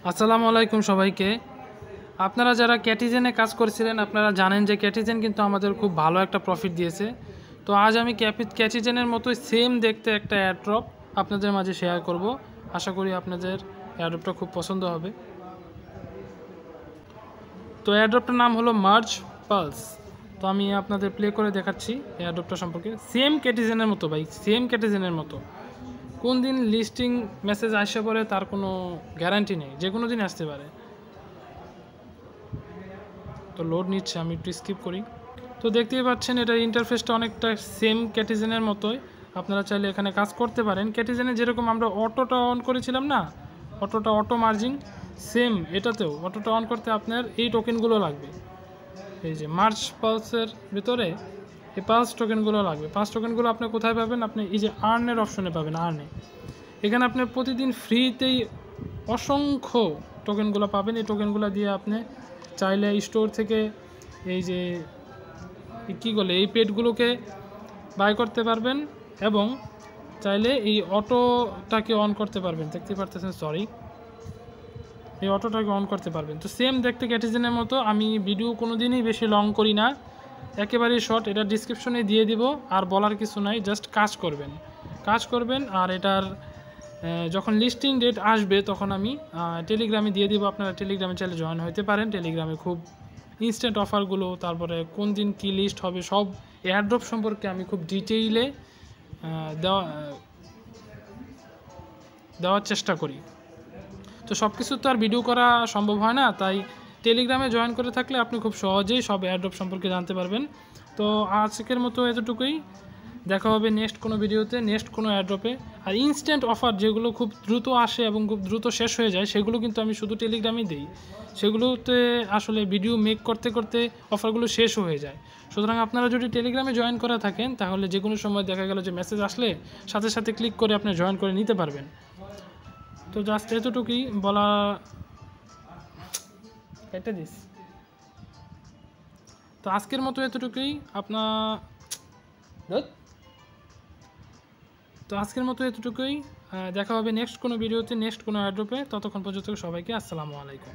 আসসালামু আলাইকুম সবাইকে। আপনারা যারা ক্যাটিজেনে কাজ করছিলেন আপনারা জানেন যে ক্যাটিজেন কিন্তু আমাদের খুব ভালো একটা প্রফিট দিয়েছে। তো আজ আমি ক্যাটিজেনের মতোই সেম দেখতে একটা এয়ারড্রপ আপনাদের মাঝে শেয়ার করব। আশা করি আপনাদের এয়ারড্রপটা খুব পছন্দ হবে। তো এয়ারড্রপটার নাম হলো মার্জ পালস। তো আমি আপনাদের প্লে করে দেখাচ্ছি এয়ারড্রপটা সম্পর্কে। সেম ক্যাটিজেনের মতো ভাই, সেম ক্যাটিজেনের মতো। কোন দিন লিস্টিং মেসেজ আসে পড়ে তার কোনো গ্যারান্টি নেই, যে কোনো দিন আসতে পারে। তো লোড নিচ্ছে, আমি একটু স্কিপ করি। তো দেখতেই পাচ্ছেন এটার ইন্টারফেসটা অনেকটা সেম ক্যাটিজেনের মতোই। আপনারা চাইলে এখানে কাজ করতে পারেন। ক্যাটিজেনে যেরকম আমরা অটোটা অন করেছিলাম না, অটো মার্জিং, সেম এটাতেও অটোটা অন করতে আপনার এই টোকেনগুলো লাগবে। এই যে মার্চ পালসের ভিতরে এই পালস টোকেনগুলো লাগবে। পালস টোকেনগুলো আপনি কোথায় পাবেন? আপনি এই যে আর্নের অপশনে পাবেন। আর্নে এখানে আপনি প্রতিদিন ফ্রিতেই অসংখ্য টোকেনগুলো পাবেন। এই টোকেনগুলো দিয়ে আপনি চাইলে স্টোর থেকে এই যে কী বলে এই পেডগুলোকে বাই করতে পারবেন এবং চাইলে এই অটোটাকে অন করতে পারবেন। দেখতে পারতেছেন, সরি, এই অটোটাকে অন করতে পারবেন। তো সেম দেখতে ক্যাটিজেনের মতো। আমি ভিডিও কোনো দিনই বেশি লং করি না, একেবারেই শর্ট। এটা ডিসক্রিপশনে দিয়ে দিব, আর বলার কিছু নাই, জাস্ট কাজ করবেন। আর এটার যখন লিস্টিং ডেট আসবে তখন আমি টেলিগ্রামে দিয়ে দিব। আপনারা টেলিগ্রামে চাইলে জয়েন হতে পারেন। টেলিগ্রামে খুব ইনস্ট্যান্ট অফারগুলো, তারপরে কোন দিন কী লিস্ট হবে, সব এয়ারড্রপ সম্পর্কে আমি খুব ডিটেইলে দেওয়ার চেষ্টা করি। তো সব কিছু তো আর ভিডিও করা সম্ভব হয় না, তাই টেলিগ্রামে জয়েন করে থাকলে আপনি খুব সহজেই সব এয়ারড্রপ সম্পর্কে জানতে পারবেন। তো আজকের মতো এতটুকুই। দেখা হবে নেক্সট কোনো ভিডিওতে, নেক্সট কোনো এয়ারড্রপে। আর ইনস্ট্যান্ট অফার যেগুলো খুব দ্রুত আসে এবং খুব দ্রুত শেষ হয়ে যায়, সেগুলো কিন্তু আমি শুধু টেলিগ্রামেই দিই। সেগুলোতে আসলে ভিডিও মেক করতে করতে অফারগুলো শেষও হয়ে যায়। সুতরাং আপনারা যদি টেলিগ্রামে জয়েন করা থাকেন তাহলে যে কোনো সময় দেখা গেল যে মেসেজ আসলে সাথে সাথে ক্লিক করে আপনি জয়েন করে নিতে পারবেন। তো জাস্ট এতটুকুই বলা। এটা দিস। তো আজকের মতো এতটুকুই দেখা হবে নেক্সট কোনো ভিডিওতে, নেক্সট কোনো এয়ারড্রপে। ততক্ষণ পর্যন্ত সবাইকে আসসালামু আলাইকুম।